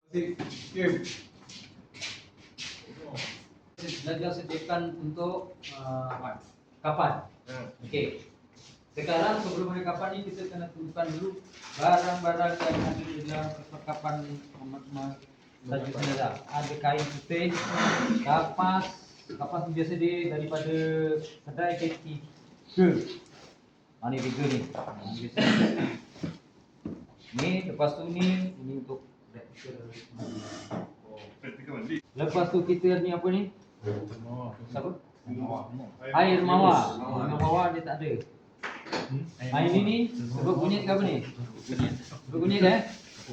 Belajar sediakan untuk kapan. Okey. Sekarang sebelum ada kapan ni kita kena tentukan dulu barang-barang yang ada di dalam perlengkapan tajuk jenazah. Ada kain putih, kapas biasa dia daripada kedai tiga. Ni tiga ni. Ni lepas tu ni untuk lepas tu kita ni apa ni? Apa? Air mawar. Air mawar dia tak ada. Air ni sebut kunyit ke apa ni? Sebut kunyit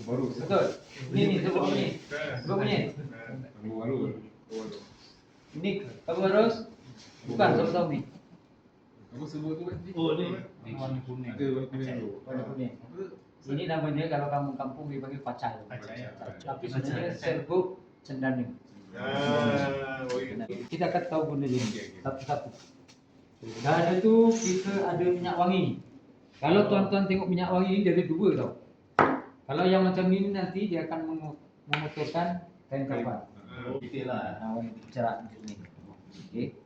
Baru. Betul. Ni sebut apa ni? Sebut kunyit. Ini apa harus? Bukan tahu ni. Apa sebut tu? Oh ni. Warna kuning. Ada warna kuning tu. Warna kuning. Ini namanya kalau kampung-kampung dipanggil pacai. Tapi sebenarnya serbuk cendana. Kita akan tahu guna dia satu-satu. Dah ada tu kita ada minyak wangi. Kalau tuan-tuan tengok minyak wangi ni dia ada dua tau. Kalau yang macam ni nanti dia akan memotorkan kain kapan. Detail lah. Warna cerah macam ni. Okey.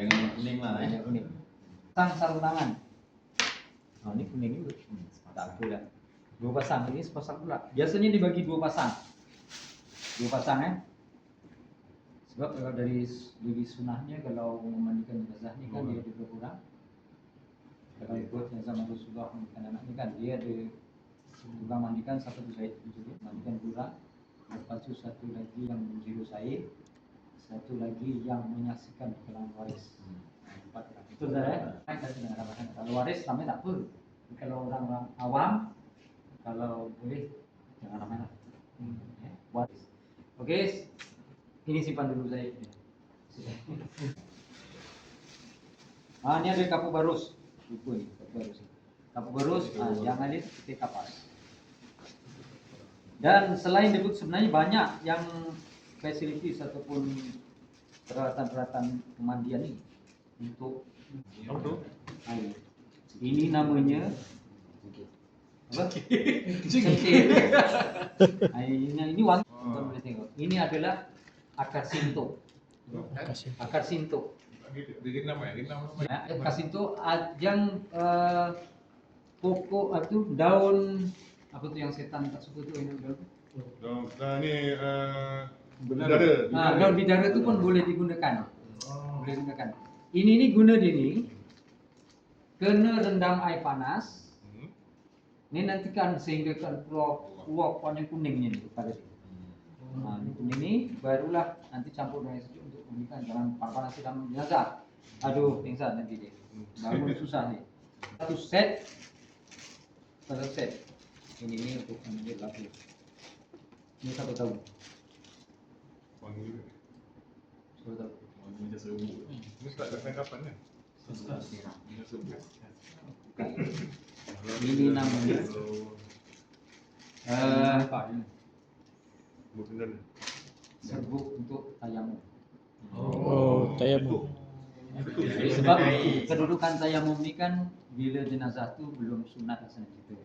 Jangan yang kuning lah. Yang kuning. Sarung tangan. Ni kuning juga. Tak apalah. Dua pasang ini sepasang pula. Biasanya dibagi dua pasang. Dua pasang Sebab kalau dari sunahnya kalau memandikan jenazah ni kan dia ada berkurang. Kalau ikut jenazah Rasulullah memandikan anak ni kan dia ada tukang mandikan satu Zaid juga mandikan kurang. Lepas tu satu lagi yang menjiru Said, satu lagi yang menyaksikan kalangan waris. Empat orang. Itu dah kalau waris namanya tak apa. Kalau orang-orang awam kalau boleh jangan ramai lah. Waris. Okey. Ini simpan dulu saya. Ni ada kapur barus. Lupa ni kapur barus. Kapur barus yang ada kita kapas. Dan selain itu sebenarnya banyak yang facilities ataupun peralatan-peralatan pemandian ni untuk air. Ini namanya apa? Cengkeh. Ini wangi. Tuan boleh tengok. Ini adalah akar sinto. Akar sinto. Dia nama Akar sinto yang pokok itu daun apa tu yang setan tak suka tu ini daun. Ni bidara. Daun bidara tu pun boleh digunakan. Boleh digunakan. Ini ni guna dia ni kena rendam air panas. Ni nanti kan sehingga kan keluar warna kuningnya ni pada dia. Kuning ni barulah nanti campur dengan air sejuk untuk mandikan. Jangan panas dalam jenazah. Aduh, pingsan nanti dia. Bangun susah ni. Satu set. Ini untuk ambil lagi. Ini siapa tahu? Wangi juga. Siapa tahu? Wangi macam serbuk. Ini tak ada kapan kan? Ini serbuk. Ini namanya serbuk untuk tayamum. Tayamum. Sebab kedudukan tayamum ni kan bila jenazah tu belum sunat rasanya kita.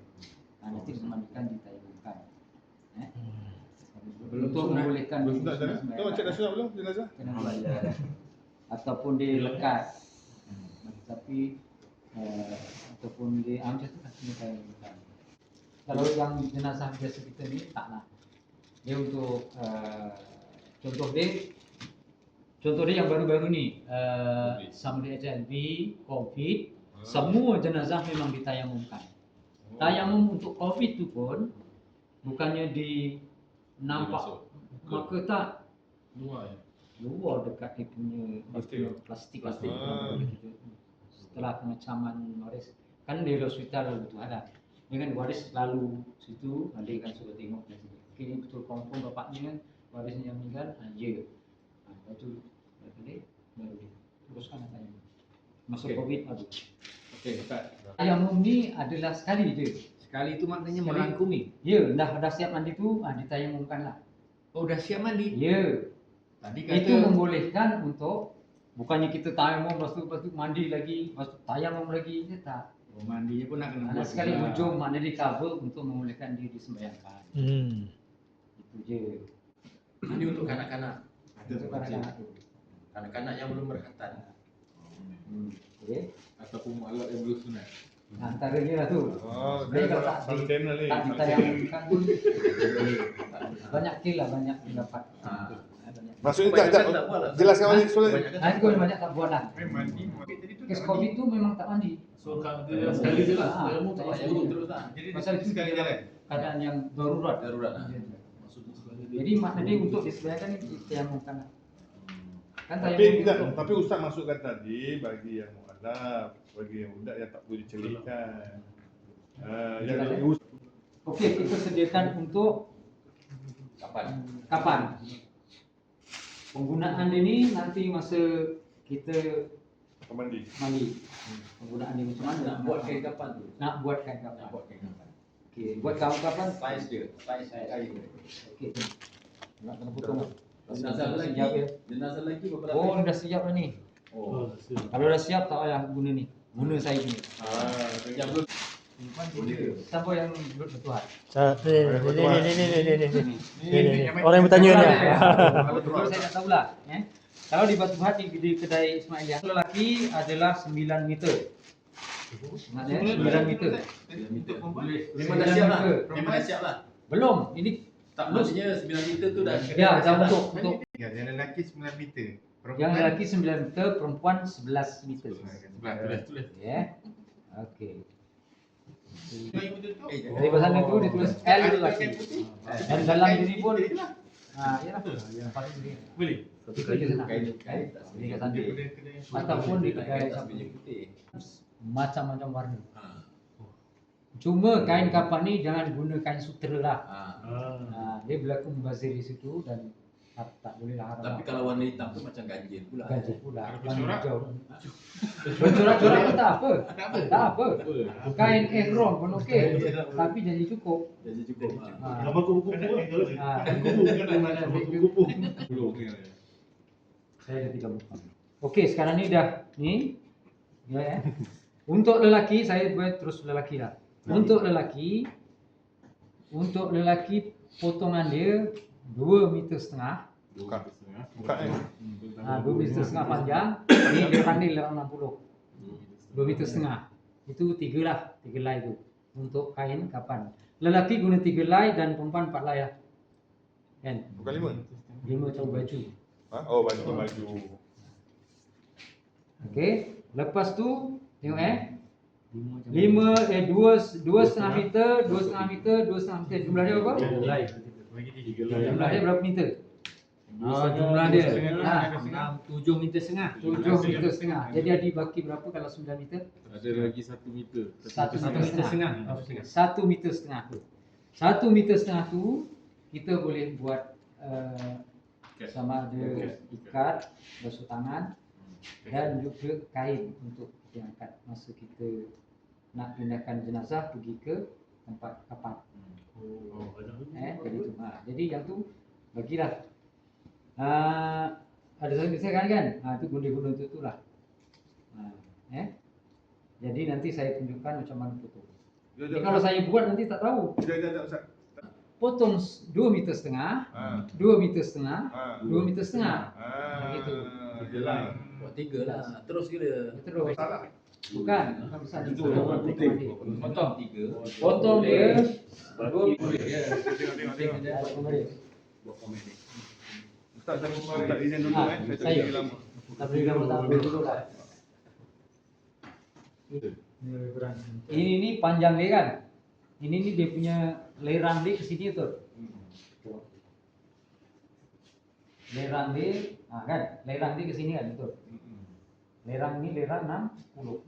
Nanti dimandikan ditayamumkan. Untuk membolehkan belum sunat dah. Kau macam dah sunat belum jenazah? Kena bayar. Ataupun dilekat. Tapi ataupun di macam tu kan kena tayamumkan. Kalau yang jenazah biasa kita ni taklah. Dia untuk contoh dia yang baru-baru ni Samri HIV, COVID, semua jenazah memang ditayamumkan. Tayamum untuk COVID tu pun bukannya di nampak maka tak luar dekat dia punya plastik. Setelah pengecaman waris kan di hospital betul ada. Dengan waris lalu situ nanti kan sudah tengok di sini. Okey, betul confirm bapaknya kan warisnya meninggal. Ya. Lepas tu baru dia teruskan tayamum. Masuk COVID baru. Okey, Ustaz. Tayamum ni adalah sekali je. Sekali itu maknanya merangkumi. Ya, dah siap mandi tu ditayamumkan lah. Oh, dah siap mandi? Ya. Tadi kata Itu membolehkan untuk bukannya kita tayamum lepas tu mandi lagi, lepas tu tayamum lagi, dia tak. mandinya pun nak kena Ada buat sekali juga. hujung makna di cover untuk memulihkan diri disembayangkan. Itu Itu je. Ini untuk kanak-kanak. Untuk anak-anak tu. Kanak-kanak yang belum berkhatan. Okey. Ataupun mualaf yang belum sunat. Antaranya lah tu. Oh, Sebenarnya kalau tak satu channel ni. tak ditayangkan pun banyak kill lah, banyak pendapat. Maksudnya Kebanyakan tak tak buat lah. jelaskan balik soalan. Nanti kau banyak tak buat lah. Mandi. Kes COVID tu memang tak mandi. So kalau dia sekali je lah, Ah, ilmu tak tak payah payah. urut terus lah. Jadi Pasal itu sekali dia jalan. keadaan yang darurat. Darurat lah. Maksudnya sekali dia. Jadi maknanya untuk disediakan kita yang makan lah. Kan Tapi tidak, tapi Ustaz masukkan tadi bagi yang mualaf, bagi yang budak yang tak boleh dicelitkan. Yang Okey, kita sediakan untuk kapan? Penggunaan ini nanti masa kita mandi. mandi. Penggunaan ini macam mana? Nak buat kain kapan tu? Nak buat kain kapan? Nak buat kain kapan. Okey, buat kapan? Size dia, size kain dia. Okey. Nak kena potong. Jenazah lagi, Siap ya. jenazah lagi beberapa. Oh, dah siap dah ni. Oh. Kalau dah siap tak payah guna ni. Guna saya ni. Yang belum Siapa yang belum bertuhan? Orang yang bertanya ni. Kalau saya nak tahulah, kalau di Batu Hati di kedai Ismailia, lelaki adalah 9 meter. Maksudnya 9 meter. Memang dah siap lah. 9 meter. Memang dah siap lah. Belum, ini Tak maksudnya 9 meter tu dah. ya dah untuk Yang lelaki 9 meter. yang lelaki 9 meter, perempuan 11 meter. Sebelah tulis. Ya. Okey. Eh, Dari sana tu dia tulis L lelaki. Dan dalam diri pun yalah. Yang paling ini. Boleh. Satu kali sana. Kain tak Ini kat sana. Ataupun di kedai sapu. Macam-macam warna. Cuma kain kapan ni jangan guna kain sutera lah. Dia berlaku membazir di situ dan tak boleh lah haram. Tapi kalau warna hitam tu macam ganjil pula. Ganjil pula. Yang hijau. Bercorak-corak pun tak apa. Tak apa. Kain ihram pun okey. Tapi jadi cukup. Jadi cukup. Gambar kupu-kupu. Kupu-kupu. Saya ada 3 buku. Okey, sekarang ni dah ni. Ya. Untuk lelaki saya buat terus lelaki lah. Untuk lelaki potongan dia 2,5 meter. Buka ni. 2,5 meter panjang. Ni lerang 60. 2,5 meter. Itu 3 lah, 3 lay tu. Untuk kain kapan. Lelaki guna 3 lay dan perempuan 4 lay lah. Kan? Bukan 5. 5 macam baju. Oh, baju. Okey. Lepas tu tengok 2,5 meter, 2,5 meter, 2,5 meter. Jumlah dia berapa? Jumlah dia berapa meter? Jumlah dia 7 meter setengah. 7 meter setengah. Jadi adik baki berapa kalau 9 meter? Ada lagi 1 meter. 1 meter setengah. 1 meter setengah tu. 1 meter setengah tu kita boleh buat sama ada ikat, basuh tangan dan juga kain untuk kita angkat masa kita nak pindahkan jenazah pergi ke tempat kapan. Jadi tu. Jadi yang tu bagilah. Ada saya kan? Itu guna-guna tu lah. Jadi nanti saya tunjukkan macam mana foto. Jadi kalau saya buat nanti tak tahu. Ustaz. Potong 2,5 meter, 2 meter setengah, 2 meter setengah. Begitu. Jelas. Buat 3 lah. Terus kira. Terus. Bukan. Besar itu. Potong 3. Potong dia 2 Tengok. Buat komedi. Ustaz tak izin dulu saya. Saya tak lama. Tak boleh gambar tak boleh dulu lah. Ini ni panjang dia kan. Ini ni dia punya lerang dia ke sini tu. Lerang dia, kan? Lerang dia ke sini kan betul. Lerang ni lerang 60.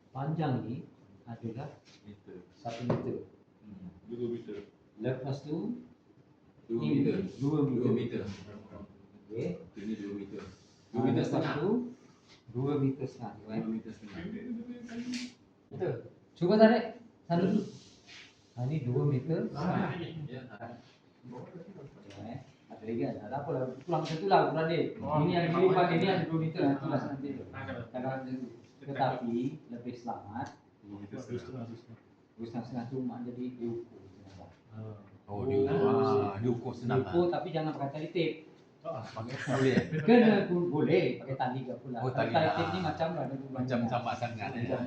Panjang ni adalah 1 meter. 2 meter. Lepas tu 2 meter. 2 2 meter. meter. Okey. Ini 2 meter. 2 2 meter meter setengah. tu 2 meter setengah. 2 meter setengah. Betul. Cuba tarik sana dulu. Ini 2 meter. Ya. Ada lagi kan? Ada apa lah? Pulang macam tu lah ukuran dia. Ini yang dilipat, ini yang 2 meter. Itulah nanti. Kalau macam tu. Tetapi lebih selamat. Dua setengah tu mak jadi diukur. Oh, diukur senang. Diukur tapi jangan pakai tali tape. Pakai boleh. Kena pun boleh pakai tali ke pula. Oh, Kalau tali tali lah. tape ni macam ada Macam sama sangat ya.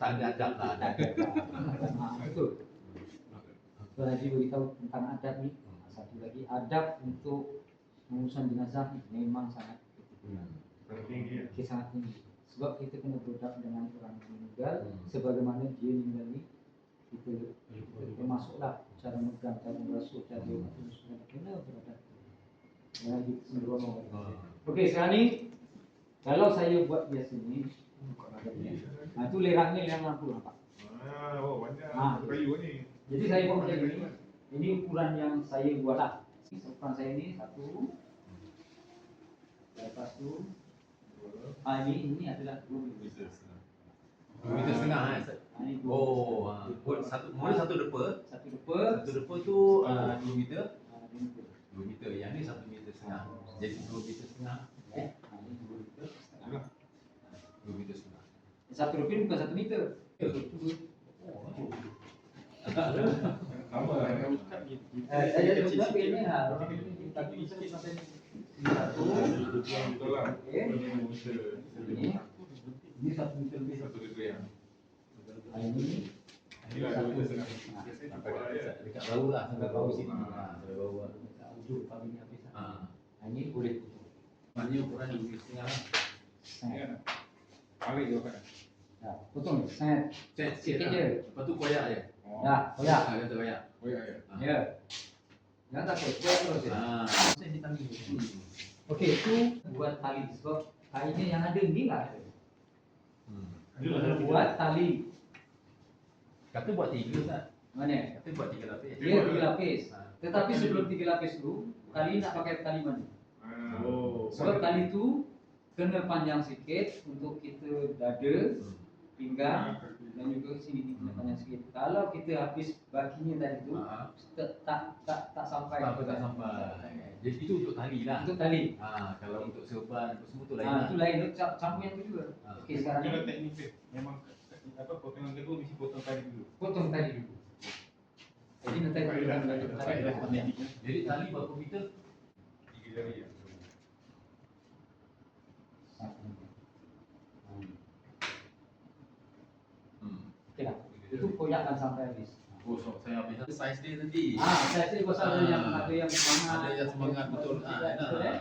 Tak ada adab lah. Betul. So Haji beritahu tentang adab ni. Satu lagi adab untuk pengurusan jenazah ni memang sangat Tinggi. okay, sangat tinggi. Sebab kita kena beradab dengan orang yang meninggal sebagaimana dia meninggal ni kita masuklah cara megang, cara merasuk, cara semua kena beradab. Jangan kita sembrono. Okey, sekarang ni kalau saya buat biasa ni tu lerangnya lerang lampu nampak. Oh, banyak Ah. kayu ni. Jadi saya buat macam ni. Ini ukuran yang saya buat lah. Ukuran saya ni satu. Lepas tu ini adalah 2 meter. 2 meter setengah kan? Ini 2 Oh, meter. satu depa. Satu depa. Satu depa tu 2 meter. 2 meter. 2 meter. Yang ni 1 meter setengah. Jadi 2 meter setengah. Ini 2 meter setengah. 2 meter setengah. Satu depa bukan 1 meter. Sama lah. Saya cakap ini lah. Orang ini tapi bisa sampai satu. Betul lah. Okey. Ini 1 meter lebih. Satu degree yang. Ini Inilah 2 meter setengah. Dekat bau lah. Sampai bau sini. Sampai bau lah. Ujung kami ni habis. Ah. Ini boleh tutup. Maknanya ukuran 2 meter setengah. Set. Ya. Tarik je kan. Ya, potong ni. Set. Set Sikit je. Lepas tu koyak je. Oh. Ya, koyak. Kata koyak. Oh ya ya. Ah. Ya. Jangan takut, koyak terus ya. Saya hitam ni. Okey, itu buat tali sebab kainnya yang ada ni lah. Buat tali. Kata buat 3 tak? Mana? Kata buat 3 lapis. Dia 3 lapis. Ah. Tetapi sebelum 3 lapis dulu, kali nak pakai tali mana? Oh. Sebab tali tu kena panjang sikit untuk kita dada, pinggang dan juga sini ni kena panjang sikit. Kalau kita habis baginya tadi tu tak sampai. Tak sampai. Jadi itu untuk tali lah. Untuk tali. Kalau untuk serban semua tu lain. Itu lain, tu campur yang tu juga. Okey, sekarang Kena ni teknik dia. Memang apa potongan kedua mesti potong tali dulu. potong tali dulu. Jadi nanti kita akan belajar tali. Jadi tali berapa meter? 3 jari ya. Okey lah. Itu koyakkan sampai habis. Oh, so saya habis saiz dia nanti. Saya rasa pasal ada yang semangat. Ada yang semangat betul. Betul eh?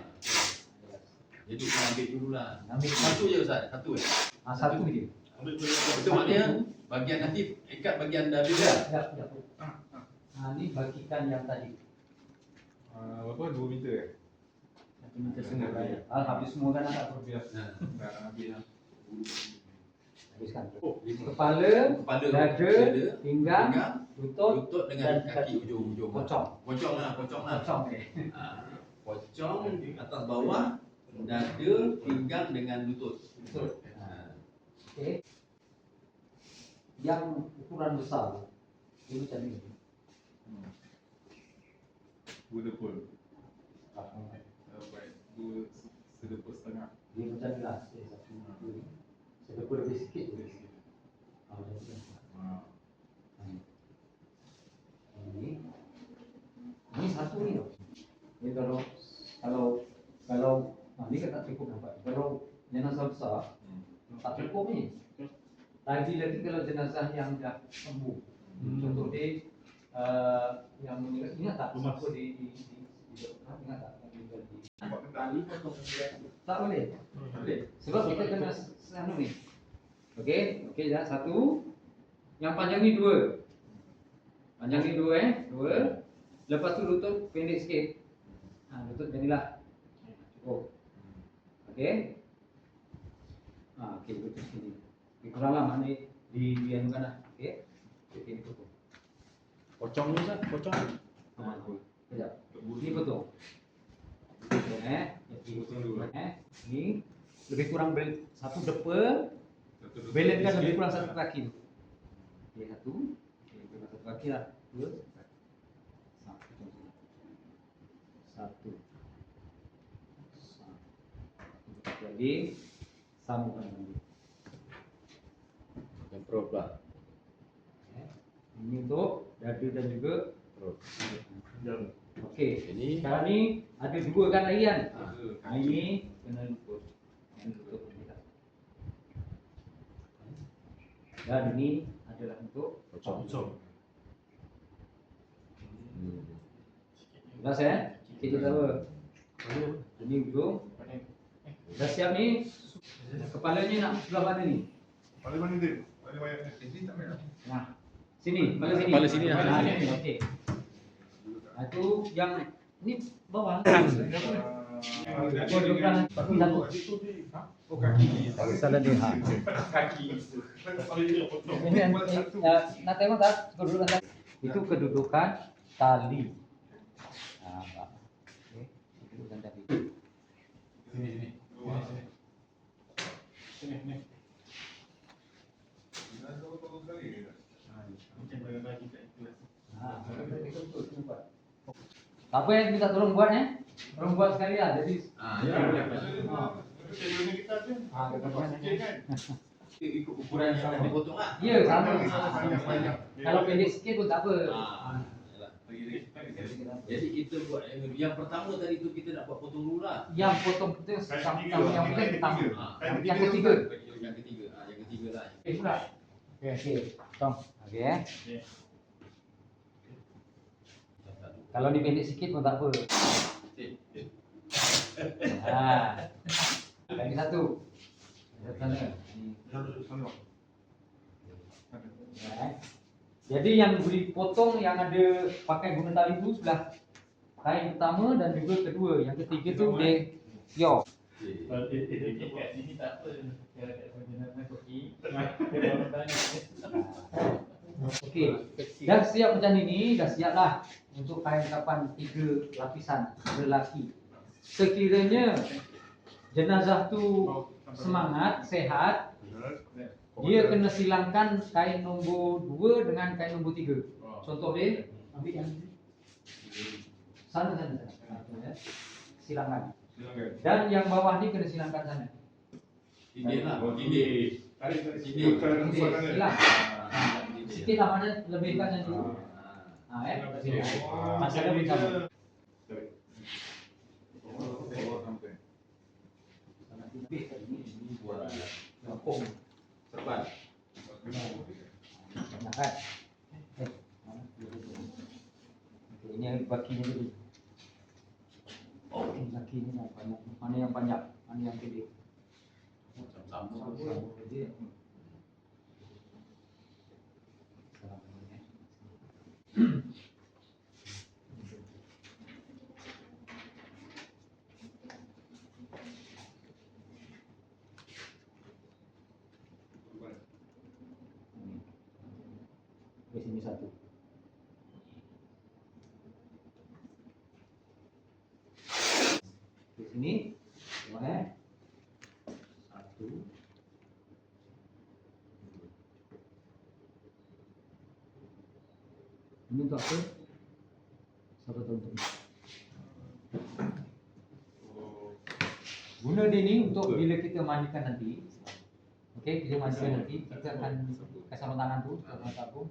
Jadi kita ambil dulu lah. Ambil Satu je Ustaz, satu je. satu je. Itu maknanya bagian nanti ikat bagian dada dia. Ya. Ni bagikan yang tadi. Berapa 2 meter eh? 1 meter setengah raya. Habis semua kan tak Biasa. Dah habis lah. habiskan. Oh, 5. Kepala, Kepala, dada, pinggang, pinggang, lutut, lutut dengan kaki ujung-ujung. pocong. Pocong lah. Pocong ni. Pocong atas bawah, dada, pinggang dengan lutut. Betul. Okey. Yang ukuran besar dia macam ni. 2 depol. Baik. 2 sedepol setengah. Dia macam ni lah. Saya lebih sikit je. Macam ni. Ini satu ni tau. Ni kalau ni kan tak cukup nampak. Kalau jenazah besar tak cukup ni. Lagi kalau jenazah yang dah sembuh. Contoh dia yang meninggal ingat tak siapa di ingat tak yang meninggal di tali potong tak boleh. Boleh. Sebab kita kena anu ni. Okey dah satu. Yang panjang ni 2. Panjang ni 2 2. Lepas tu lutut pendek sikit. Lutut jadilah. Cukup. Okey. Okey lutut sini. Kuranglah mana di anukan lah. Okey. Okey potong. Pocong ni Ustaz, pocong. Sekejap. Ni potong. Potong ni lebih kurang satu depa. Belenkan lebih kurang satu kaki tu. Okey satu. Okey kurang satu kaki lah. 2. Satu. Jadi sambungkan dengan dia. Control pula. Ini untuk dada dan juga Perut. okey. Ini Sekarang ni ada dua kan lagi kan? Ha. Ini kena lutut. Kena lutut kita. Dan ini adalah untuk pocong. jelas ya? Kita tahu. Ini ujung. Dah siap ni? Kepalanya nak sebelah mana ni? Paling mana dia? Paling banyak ni. Ini tak merah. Nah, sini, kepala sini. Kepala sini lah. Nah, ni, okey. Nah, itu yang ni bawah. Dudukkan kaki satu. Oh kaki. Salah dia. Ha. Kaki. Ini nak tengok tak kedudukan tali? Itu kedudukan tali. Nah, Pak. Okey, kedudukan tali. Sini. Sini. Tak apa yang minta tolong buat tolong buat sekali lah. Jadi Ya. Ikut ukuran yang dipotong lah. ya sama. Kalau pendek sikit pun tak apa. Yalah. Jadi kita buat yang pertama tadi tu kita nak buat potong dulu lah. Yang potong kita yang penting pertama. Yang ketiga. Yang ketiga. Yang ketiga lah. Okey pula. Okey. Tong. Okey Kalau ni pendek sikit pun tak apa. Lagi satu. Sana. Jadi yang boleh potong yang ada pakai guna tali itu sebelah kain pertama dan juga kedua. Yang ketiga tu dia yo. Ini tak apa. Okey. Dah siap macam ini, dah siap lah untuk kain kapan 3 lapisan lelaki. Sekiranya jenazah tu semangat, sehat, dia kena silangkan kain nombor 2 dengan kain nombor 3. Contoh dia, ambil yang ni. Sana. Silangkan. Dan yang bawah ni kena silangkan sana. Ini lah. Ini. Tarik sini. Silang. Sikit lah mana lebihkan yang dulu. Masalah pun sama. Ini buat kampung. Serban. Kan? Ini bakinya dulu. Bakinya banyak. Mana yang panjang, mana yang pendek. Sama. Di sini satu. Di sini dua satu. Ini untuk apa? Siapa tahu untuk guna dia ni untuk bila kita mandikan nanti. Okey, kita mandikan nanti kita akan pakai sarung tangan tu, sarung tabung.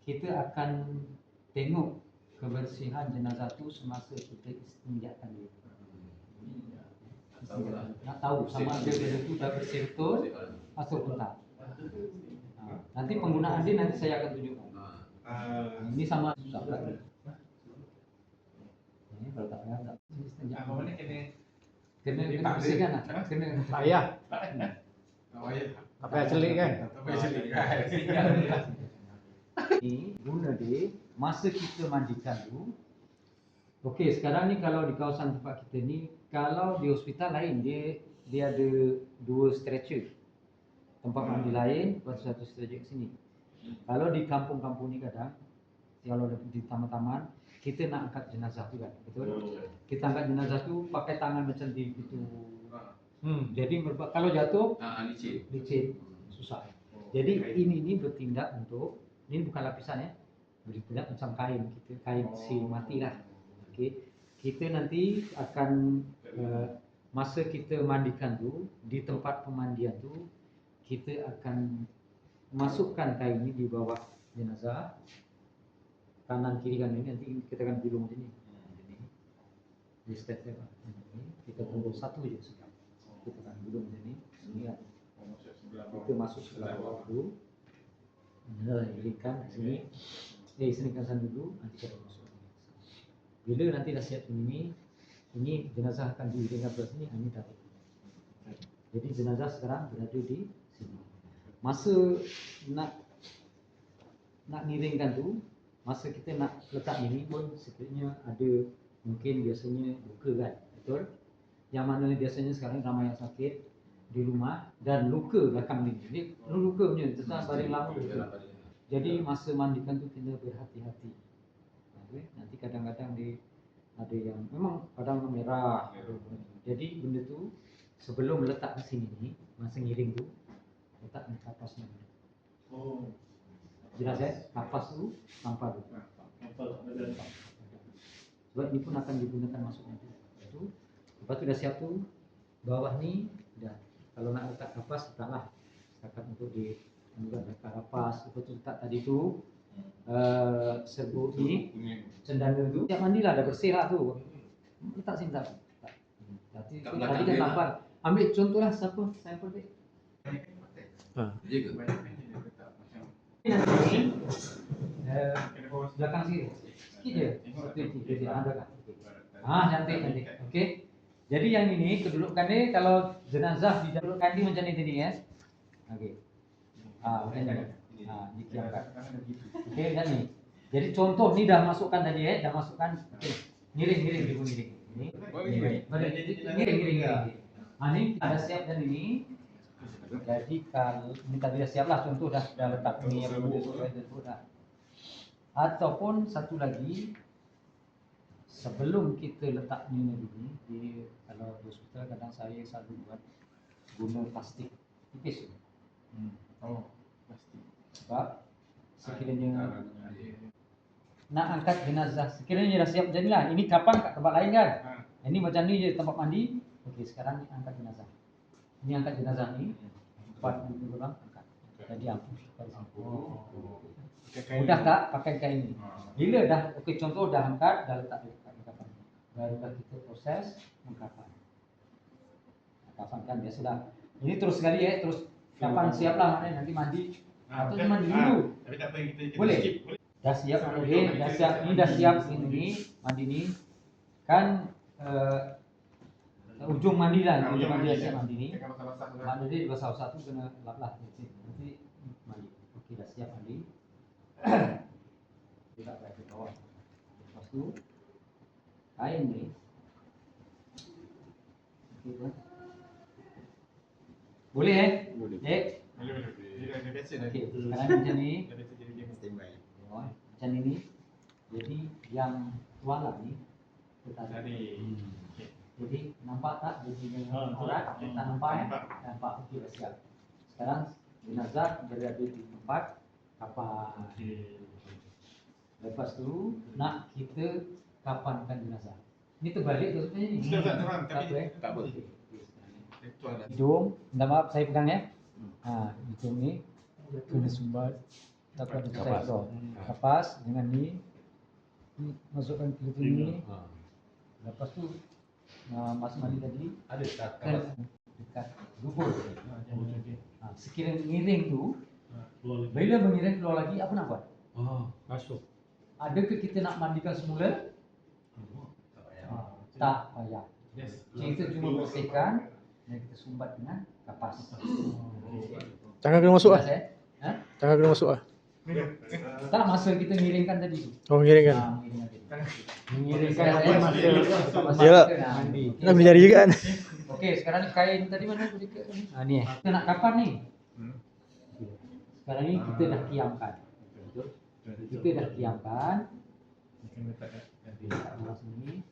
Kita akan tengok kebersihan jenazah tu semasa kita istinjakan dia. Nak tahu sama ada dia tu dah bersih betul atau tak. Nanti penggunaan dia nanti saya akan tunjukkan. Ini sama susah lagi. Ini kalau tak payah tak. Mana kena Kena bersihkan lah. Kena Payah. Oh ya. Tak payah celik kan? Tak payah celik. Ni guna dia masa kita mandikan tu. Okey, sekarang ni kalau di kawasan tempat kita ni, kalau di hospital lain dia ada 2 stretcher. Tempat mandi lain, lepas satu stretcher kat sini. Kalau di kampung-kampung ni kadang kalau di taman-taman kita nak angkat jenazah tu kan, betul? Kita angkat jenazah tu pakai tangan macam di gitu. Jadi kalau jatuh licin, susah. Jadi ini bertindak untuk, ini bukan lapisan ya, bertindak macam kain si mati lah. Okey, kita nanti akan masa kita mandikan tu di tempat pemandian tu kita akan masukkan kain ini di bawah jenazah. kanan kiri kan ini nanti kita akan gulung macam ni. Di step ini kita tunggu satu je sudah. Kita akan gulung macam ni. Ini kan. Kita masuk sebelah bawah dulu. Iringkan sini. Sini kan dulu nanti kita masuk. Bila nanti dah siap ini jenazah akan diiringkan ke sini, ini tarik. Jadi jenazah sekarang berada di sini. Masa nak ngiringkan tu, masa kita nak letak ini pun sekiranya ada mungkin biasanya luka kan, betul? Yang mana biasanya sekarang ramai yang sakit di rumah dan luka belakang ini. Ini luka punya, tetap baring lama betul. Jadi masa mandikan tu kena berhati-hati. Okay? Nanti kadang-kadang ada yang memang padang merah. Jadi benda tu sebelum letak ke sini ni, masa ngiring tu letak di kapasnya. Oh. Jelas ya? Kapas tu tanpa tu. Sebab ini pun akan digunakan masuk nanti. Lepas tu dah siap tu, bawah ni dah. Kalau nak letak kapas, letaklah. Setakat untuk letak kapas. Lepas tu letak tadi tu serbuk ni, cendana tu. Siap mandilah, dah bersih lah tu. Letak sini tak? Tadi kan nampak. Ambil contohlah siapa? Saya pergi. Dia ke? Nanti belakang sini. Sikit je. Satu tiga je. Ada kan? Cantik. Okey. Jadi yang ini kedudukan ni kalau jenazah dikedudukan ni macam ni tadi ya. Okey. Macam ni. Dikiamkan. Okey, macam ni. Jadi contoh ni dah masukkan tadi dah masukkan. Okey. Ngiring. Ini. Ngiring. Ni ada siap dan ini. Jadi kalau ini tadi dah siap lah, contoh dah letak ni dah. Ataupun satu lagi, sebelum kita letak ni di kalau di hospital kadang saya selalu buat guna plastik tipis. Plastik. Sebab sekiranya nak angkat jenazah, sekiranya dah siap macam ni lah. Ini kapan kat tempat lain kan? Ini macam ni je tempat mandi. Okey, sekarang angkat jenazah. Ini angkat jenazah ni. 4 orang angkat. Jadi ampuh dari sini. Mudah tak pakai kain ni? Bila dah okey contoh dah angkat, dah letak di kapan. Barulah kita proses mengkapan. Kapan kan biasa dah. Ini terus sekali terus kapan siaplah maknanya nanti mandi. Atau mandi dulu. Tapi tak apa kita Boleh. skip. Dah siap dah siap ini dah siap ini mandi ni kan ujung mandi lah, ujung mandi dah siap mandi ni. Mandi dia basah-basah tu kena lap-lap nanti mandi. Okey dah siap mandi. Kita pakai bawah. Lepas tu kain ni. Okey kan? Boleh Boleh. Dia biasa dah. Okey, sekarang macam ni. Dah biasa jadi dia Standby. Macam ini. Jadi yang tuala ni kita tarik. Jadi nampak tak dia punya urat? Tak nampak Nampak. Okey dah siap. Sekarang jenazah berada di tempat kapan. Lepas tu nak kita kapankan jenazah. Ini terbalik tu sebenarnya ni. Sudah terang tapi Tak apa. Betul dah. Hidung, minta maaf saya pegang ya. Hidung ni kena sumbat. Dapat Kapas. Kapas dengan ni masukkan ke sini. Lepas tu Mas mandi tadi Ada tak? kan dekat lubur. Sekiranya ngiring tu, bila mengiring keluar lagi apa nak buat? Masuk. Adakah kita nak mandikan semula? Tak payah. Kita cuma bersihkan dan kita sumbat dengan kapas. Tangan kena masuk ah. Jelas, Tangan kena masuk ah. Tak masa kita ngiringkan tadi tu. Oh, mengiringkan. Mengiringkan masa Yalah. kita nak mandi. Nak boleh jari juga kan. Okey, sekarang ni kain tadi mana aku dekat ni? Ni kita nak kapan ni? Sekarang ni kita dah kiamkan. Betul? Kita dah kiamkan. Letak bawah sini.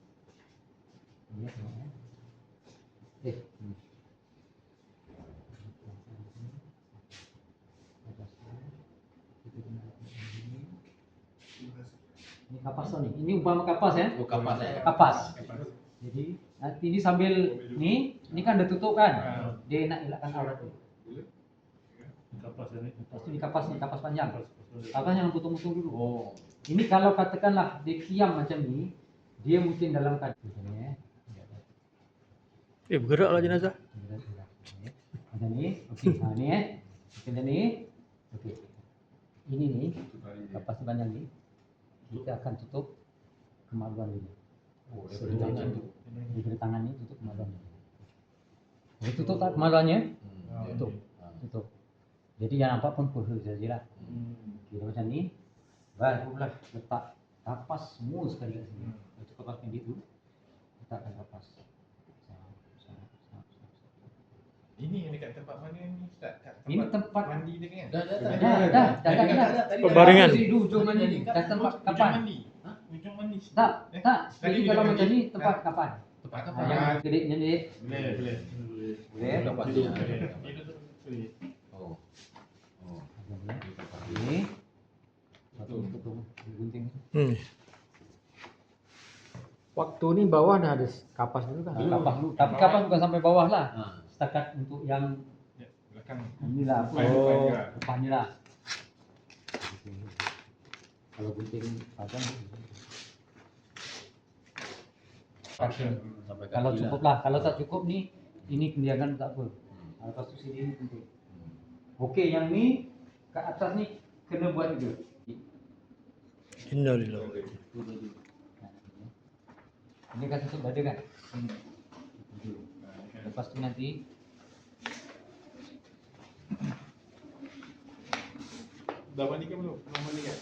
Ni Ini kapas tau ni. Ini umpama kapas ya. Oh, kapas Kapas. Jadi nanti ni sambil ni kan dah tutup kan. Dia nak elakkan aurat tu. Kapas ni. Lepas tu dikapas ni, kapas panjang. Kapas yang potong-potong dulu. Oh. Ini kalau katakanlah dia kiam macam ni, dia mungkin dalam keadaan macam ni Bergeraklah jenazah. Macam ni, okey. Ha ni macam ni. Okey. Ini ni, kapas panjang ni, kita akan tutup kemaluan ini. Oh, Sebelah tangan tangan tu. Daripada tangan ni tutup kemaluan ini. Jadi tutup tak kemaluannya? Tutup. Tutup. Jadi yang nampak pun peha sajalah. Okey, macam ni. Barulah letak kapas semua sekali kat sini. Itu kapas pendek tu. Letakkan kapas. Ini yang dekat tempat mana ni Ustaz? Kat Ini tempat mandi dia kan? dah Pembaringan. Di ujung mandi ni. Dah tempat Ujung kapan? mandi. Ujung mandi. Tak, tak. Tadi Jadi ujung kalau mandi. macam ni tempat kapan? Tempat Ha, kapan? yang kedeknya ni. Boleh, boleh. Boleh. Kapas Boleh. ni. Boleh. Oh. Oh. Ini. Satu tutup gunting. Waktu ni bawah dah ada kapas dulu kan? Kapas dulu. Tapi kapas bukan sampai bawah lah. Ha. Setakat untuk yang Ya, belakang. inilah apa? Oh. Depannya lah. Kalau gunting pasang kaki. Sampai Kalau kaki cukup lah. Kalau tak cukup ni, ini kemudian tak apa. Lepas tu sini ni gunting. Okey, yang ni ke atas ni kena buat juga. Innalillah. Ini kan tutup dada kan? Lepas tu nanti Dah mandi ke belum? Belum mandi kan?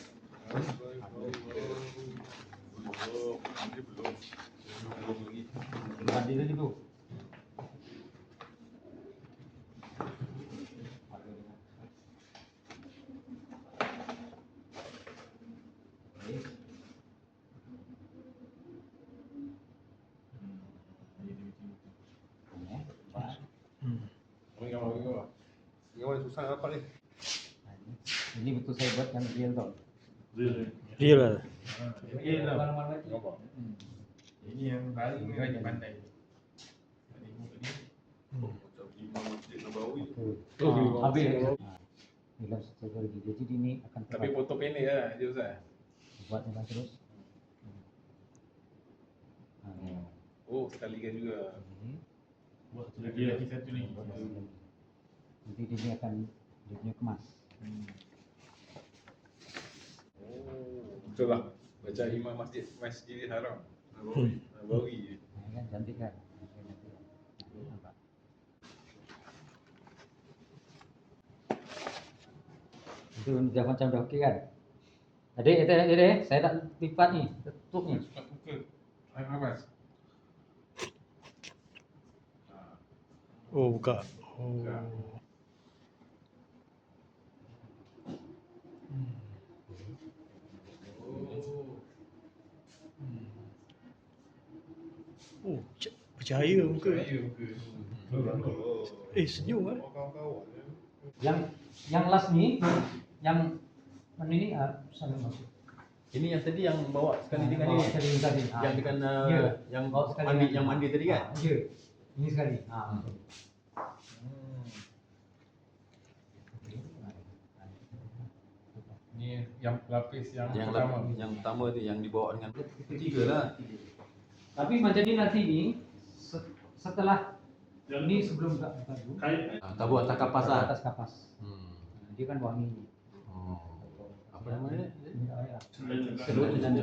mandi dulu. Gambar susah dapat ni. Ini betul saya buat yang real tau. Real lah. Real lah. Malam-malam mati. Ini yang paling rajin pandai. Tadi muka ni. Macam Imam Masjid Nabawi. Habis. Dalam satu lagi. Jadi ini akan Tapi tetap foto pendek lah je Ustaz. buat dengan terus. Oh, sekalikan juga. Ini. Buat lagi satu lagi. Buat lagi. Nanti dia ni akan dia punya kemas. Oh, betul lah. Baca Imam Masjidil Haram. Nabawi. Kan cantik kan? Nampak? Itu dah macam dah okey kan? Adik, saya tak lipat ni, tutup ni. Suka buka. Air nafas. Oh, buka. Oh. Oh, bercahaya muka. Saya buka. Senyum ah. Kawan-kawan. Yang last ni, yang mana ni? Sana masuk. Ini yang tadi yang bawa sekali dengan Bawa ni. sekali tadi. Yang dengan Ya. yang Bawa sekali mandi dengan- yang mandi tadi kan? Ya. Ini sekali. Ni yang lapis yang pertama. Yang pertama tu yang dibawa dengan ketiga lah. Tapi macam ni nanti ni, setelah ini sebelum buka dulu, Tabu atas kapas lah. atas kapas. Dia kan wangi ni. Oh. Apa nama dia? Ini tak payah. Selut janda.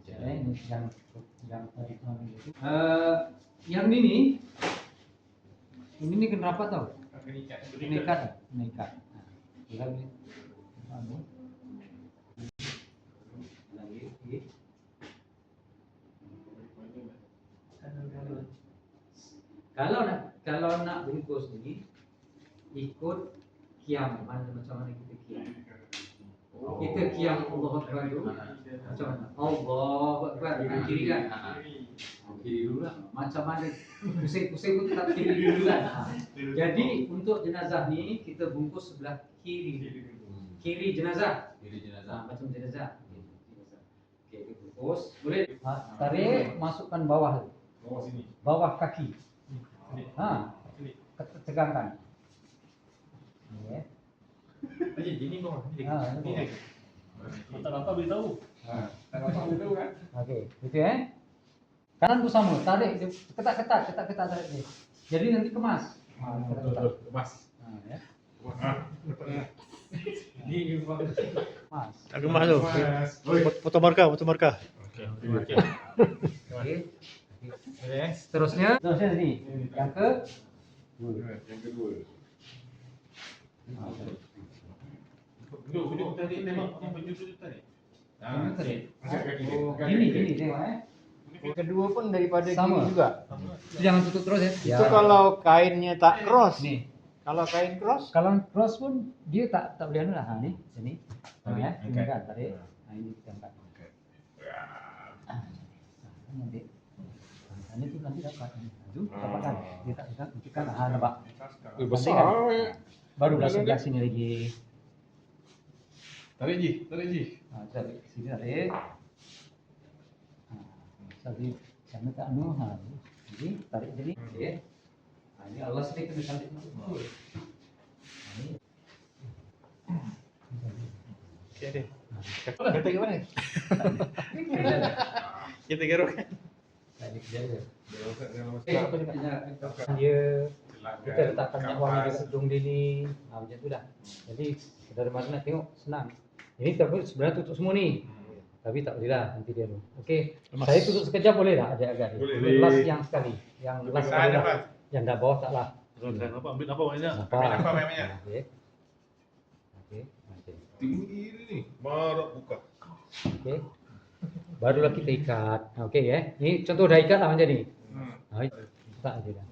Ini yang tadi tu ambil itu. Yang ini ni kena rapat tau. Kena ikat. Kita ambil. Lagi. Okey. Kalau nak bungkus ni ikut kiam macam mana kita kiam. Kita kiam Allah Akbar tu macam mana? Allah Akbar dengan kiri kan? Kiri dulu lah. Macam mana pusing-pusing pun tetap kiri dulu kan? Jadi untuk jenazah ni kita bungkus sebelah kiri. Kiri jenazah. Kiri jenazah. Macam jenazah. Okey, kita bungkus. Boleh tarik masukkan bawah. Bawah sini. Bawah kaki. Tegangkan. Okey. Haji, ini bawah. Ini. Tak apa beritahu. Tak apa betul kan? Okey, gitu ya. Kanan pun sama, tarik dia ketat-ketat tarik dia. Jadi nanti kemas. Ketat-ketat. Mas. Ya. Ini Mas. Tak kemas tu. Foto markah. Okey. Okey. Seterusnya ni. Yang ke Yang kedua. Duduk tadi tengok yang baju tu tadi. Ini tadi. Angkat kaki dia. Ini tengok Kedua pun daripada Sama. kiri juga. Itu jangan tutup terus ya. Itu kalau kainnya tak cross. Nih. Kalau kain cross, Kalau cross pun dia tak boleh anu lah. Ha ni, sini. Tarik, Ya, angkat. ini kan tarik. Ha ini kita angkat. Nanti. Ini tu nanti dapat. Tu dapatkan. Dia tak tunjukkan. Ha nampak. besar. Barulah sebelah sini lagi. Tarik Ji, tarik Ji. Ha tarik sini tarik. Ha. Jadi sana tak anu ha. Jadi tarik sini. Okey. Ha ini Allah sedikit kena cantik. Ha ni. Okey deh. Kata ke mana? Kita gerok. Tadi kerja. Dia rosak dalam masa. Dia kita letakkan minyak wangi di hidung dia ni. Ha macam tu dah. Jadi dari mana tengok senang. Ini tapi sebenarnya tutup semua ni. Tapi tak boleh lah nanti dia tu. Okey. Lemas. Saya tutup sekejap boleh tak agak-agak ni? Boleh. Last yang sekali. Yang last sekali Ada, lah. Pak. Yang dah bawah tak lah. Nampak ambil apa banyak. Nampak. Ambil nampak banyak-banyak. Okey. Okey. Okey. Tinggi ni. Baru buka. Okey. Barulah kita ikat. Okey ya. Ni contoh dah ikat lah macam ni. Ha. Tak ada dah.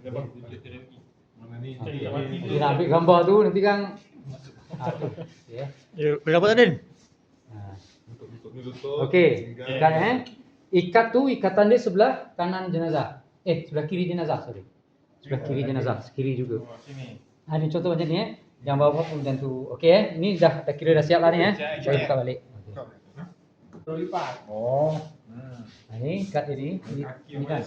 Mana ni? Okey. Nanti nak ambil gambar tu nanti kan. Ha tu. Ya. Boleh dapat tak Din? Ha. Tutup. Okey, ikat Ikat tu ikatan dia sebelah kanan jenazah. Sebelah kiri jenazah, sorry. Sebelah kiri jenazah, kiri juga. Sini. Ha ni contoh macam ni Yang bawah pun macam tu. Okey Ni dah kira dah siap lah ni Saya buka balik. Perlu lipat. Oh. Ha ni ikat dia ni. Ni kan.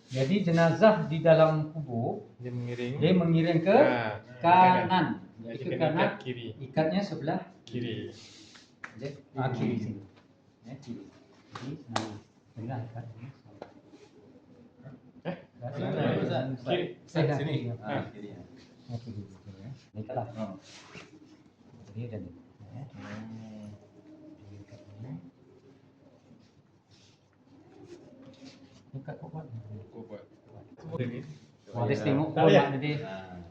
Jadi jenazah di dalam kubur Dia mengiring. dia mengiring ke kanan. Itu kanan. kiri. Ikatnya sebelah Kiri. kiri sini. Kiri. Jadi inilah ikat ni. Kiri. Sini. Kiri. Okey. Ni kalah. Jadi dan ni. Ikat kau buat. Waris tengok pun mak dia.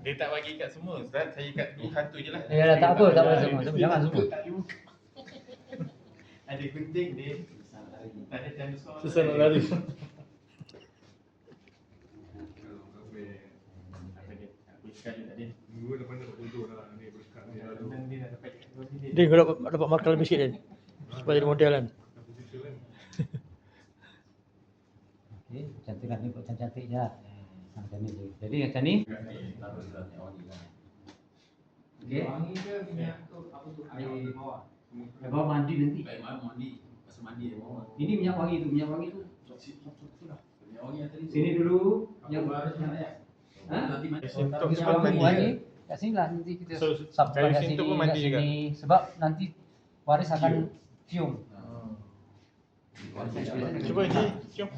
Dia tak bagi ikat semua Ustaz. Saya ikat dua satu je lah. Ya dah tak apa, tak apa semua. Jangan semua. Ada gunting dia. Tak ada jam besar. Susah nak lari. Aku ikat je tadi. Dua depan dapat duduk lah. Ni berkat ni lalu. Dia dah dapat ikat dua sini. Din kau dapat markah lebih sikit Din. Supaya jadi model kan. Okey, cantiklah ni buat cantik je. Macam ni je. Jadi macam ni. Okey. Wangi ke minyak tu apa tu air di bawah. Bawa mandi nanti. Baik mandi. Pasal mandi di bawah. Ini minyak wangi tu Sudah. Minyak wangi yang tadi. Sini dulu yang Ha? Nanti mandi. Sintok minyak pun wangi mandi. kat sini lah nanti kita So, sampai dari kat situ sini pun kat mandi juga? sini sebab nanti waris akan cium. Cuba Ji, cium.